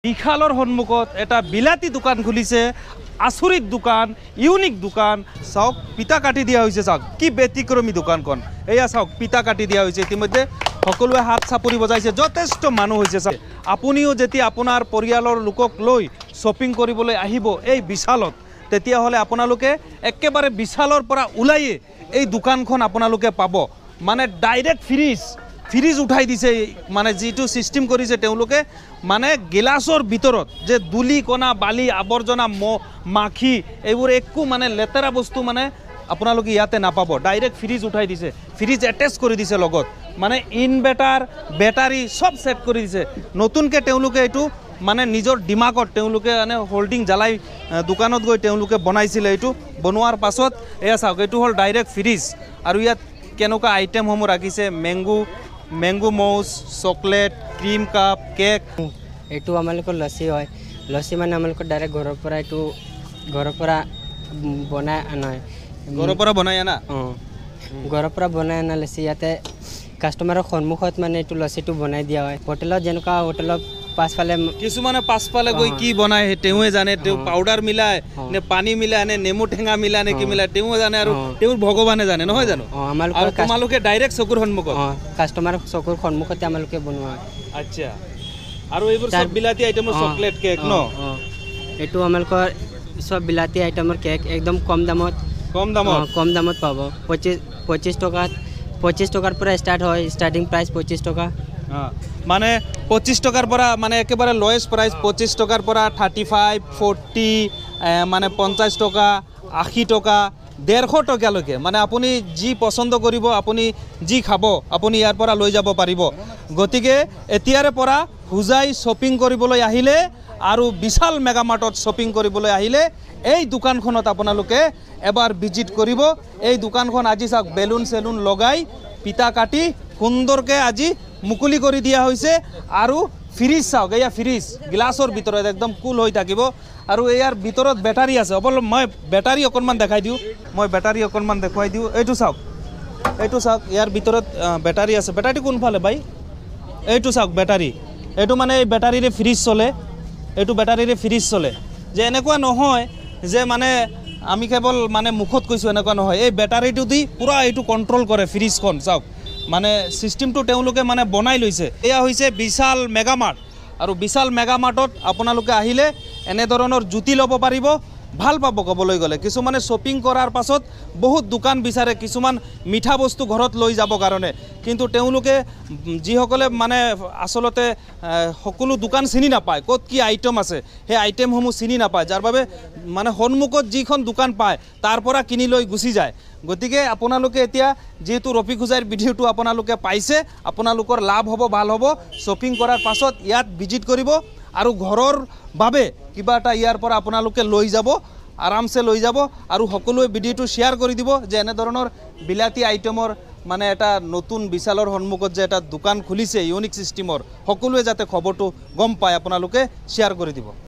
বিশালৰ সন্মুখত এটা বিলাতী দোকান খুলিছে, আচৰিত দোকান, ইউনিক দোকান। চাওক, পিতা কাটি দিয়া হৈছে। চাওক কি ব্যতিক্ৰমী দোকানখন। এয়া চাওক, পিতা কাটি দিয়া হৈছে। ইতিমধ্যে সকলোৱে হাত চাপৰি বজাইছে, যথেষ্ট মানুহ হৈছে। চাওক, আপুনিও যেতিয়া আপোনাৰ পৰিয়ালৰ লোকক লৈ শ্বপিং কৰিবলৈ আহিব এই বিশালত, তেতিয়াহ'লে আপোনালোকে একেবাৰে বিশালৰ পৰা ওলাইয়ে এই দোকানখন আপোনালোকে পাব। মানে ডাইৰেক্ট ফ্ৰিজ উঠাই দিছে। মানে যিটো ছিষ্টেম কৰিছে তেওঁলোকে, মানে গিলাচৰ ভিতৰত যে ধূলি কণা বালি আৱৰ্জনা মাখি এইবোৰ একো মানে লেতেৰা বস্তু মানে আপোনালোকে ইয়াতে নাপাব। ডাইৰেক্ট ফ্ৰিজ উঠাই দিছে, ফ্ৰিজ এটেচ কৰি দিছে লগত, মানে ইনভাৰ্টাৰ বেটাৰী চব ছেট কৰি দিছে। নতুনকৈ তেওঁলোকে এইটো মানে নিজৰ দিমাগত তেওঁলোকে মানে হোল্ডিং জ্বালাই দোকানত গৈ তেওঁলোকে বনাইছিলে। এইটো বনোৱাৰ পাছত এয়া চাওক, এইটো হ'ল ডাইৰেক্ট ফ্ৰিজ। আৰু ইয়াত কেনেকুৱা আইটেমসমূহ ৰাখিছে, মেংগো মৌজ, চকলেট, ক্ৰীম কাপ, কেক। এইটো আমালোকৰ লছি হয়। লছি মানে আমালোকৰ ডাইৰেক্ট ঘৰৰ পৰা বনাই আনা হয়। ঘৰৰ পৰা বনাই আনা? ঘৰৰ পৰা বনাই আনা লছি ইয়াতে কাষ্টমাৰৰ সন্মুখত মানে এইটো লছিটো বনাই দিয়া হয়। হোটেলত যেনেকুৱা হোটেলত পাছফালে কিছুমানে পাছফালে গৈ কি বনায় তেওঁৱে জানে। তেওঁ পাউডাৰ মিলায় নে পানী মিলায় নে নেমু টেঙা মিলায় নে কি মিলায় তেওঁৱে জানে, আৰু তেওঁৰ ভগৱানে জানে, নহয় জানো? তোমালোকে ডাইৰেক্ট চকুৰ সন্মুখত, কাষ্টমাৰৰ চকুৰ সন্মুখতে আমালোকে বনোৱা হয়। আচ্ছা, আৰু এইবোৰ চব বিলাতী আইটেমৰ চকলেট কেক ন? এইটো আমালোকৰ চব বিলাতী আইটেমৰ কেক একদম কম দামত পাব। 25 টকাৰ পৰা ষ্টাৰ্ট হয়। ষ্টাৰ্টিং প্ৰাইচ 25 টকা। মানে 25 টকাৰ পৰা, মানে একেবাৰে লয়েষ্ট প্ৰাইচ 25 টকাৰ পৰা 35, 40, মানে 50 টকা, 80 টকা, 150 টকালৈকে। মানে আপুনি যি পচন্দ কৰিব, আপুনি যি খাব, আপুনি ইয়াৰ পৰা লৈ যাব পাৰিব। গতিকে এতিয়াৰে পৰা হোজাই শ্বপিং কৰিবলৈ আহিলে আৰু বিশাল মেগামাৰ্টত শ্বপিং কৰিবলৈ আহিলে এই দোকানখনত আপোনালোকে এবাৰ ভিজিট কৰিব। এই দোকানখন আজি চাওক, বেলুন চেলুন লগাই পিতা কাটি সুন্দৰকৈ আজি মুকলি কৰি দিয়া হৈছে। আৰু ফ্ৰিজ চাওক, এয়া ফ্ৰিজ গিলাচৰ ভিতৰত একদম কুল হৈ থাকিব। আৰু ইয়াৰ ভিতৰত বেটাৰী আছে। মই বেটাৰী অকণমান দেখাই দিওঁ, দেখুৱাই দিওঁ। এইটো চাওক, ইয়াৰ ভিতৰত বেটাৰী আছে। বেটাৰী কোনফালে বাই? এইটো চাওক বেটাৰী। এইটো মানে এই বেটাৰীৰে ফ্ৰিজ চলে। যে এনেকুৱা নহয় যে মানে আমি কেৱল মানে মুখত কৈছোঁ, এনেকুৱা নহয়। এই বেটাৰীটো দি পূৰা এইটো কণ্ট্ৰল কৰে ফ্ৰিজখন। চাওক, মানে ছিষ্টেমটো তেওঁলোকে মানে বনাই লৈছে। এয়া হৈছে বিশাল মেগামাৰ্ট। আৰু বিশাল মেগামাৰ্টত আপোনালোকে আহিলে এনেধৰণৰ জুতি ল'ব পাৰিব, ভাল পাব। ক'বলৈ গ'লে কিছুমানে শ্বপিং কৰাৰ পাছত বহুত দোকান বিচাৰে, কিছুমান মিঠা বস্তু ঘৰত লৈ যাব কাৰণে, কিন্তু তেওঁলোকে যিসকলে মানে আচলতে সকলো দোকান চিনি নাপায়, ক'ত কি আইটেম আছে সেই আইটেমসমূহ চিনি নাপায়, যাৰ বাবে মানে সন্মুখত যিখন দোকান পায় তাৰ পৰা কিনি লৈ গুচি যায়। গতিকে আপোনালোকে এতিয়া যিহেতু ৰফিক হোজাইৰ ভিডিঅ'টো আপোনালোকে পাইছে, আপোনালোকৰ লাভ হ'ব, ভাল হ'ব। শ্বপিং কৰাৰ পাছত ইয়াত ভিজিট কৰিব আৰু ঘৰৰ বাবে কিবা এটা ইয়াৰ পৰা আপোনালোকে লৈ যাব, আৰামছে লৈ যাব। আৰু সকলোৱে ভিডিঅ'টো শ্বেয়াৰ কৰি দিব যে এনেধৰণৰ বিলাতী আইটেমৰ মানে এটা নতুন বিশালৰ সন্মুখত যে এটা দোকান খুলিছে ইউনিক ছিষ্টেমৰ, সকলোৱে যাতে খবৰটো গম পায় আপোনালোকে শ্বেয়াৰ কৰি দিব।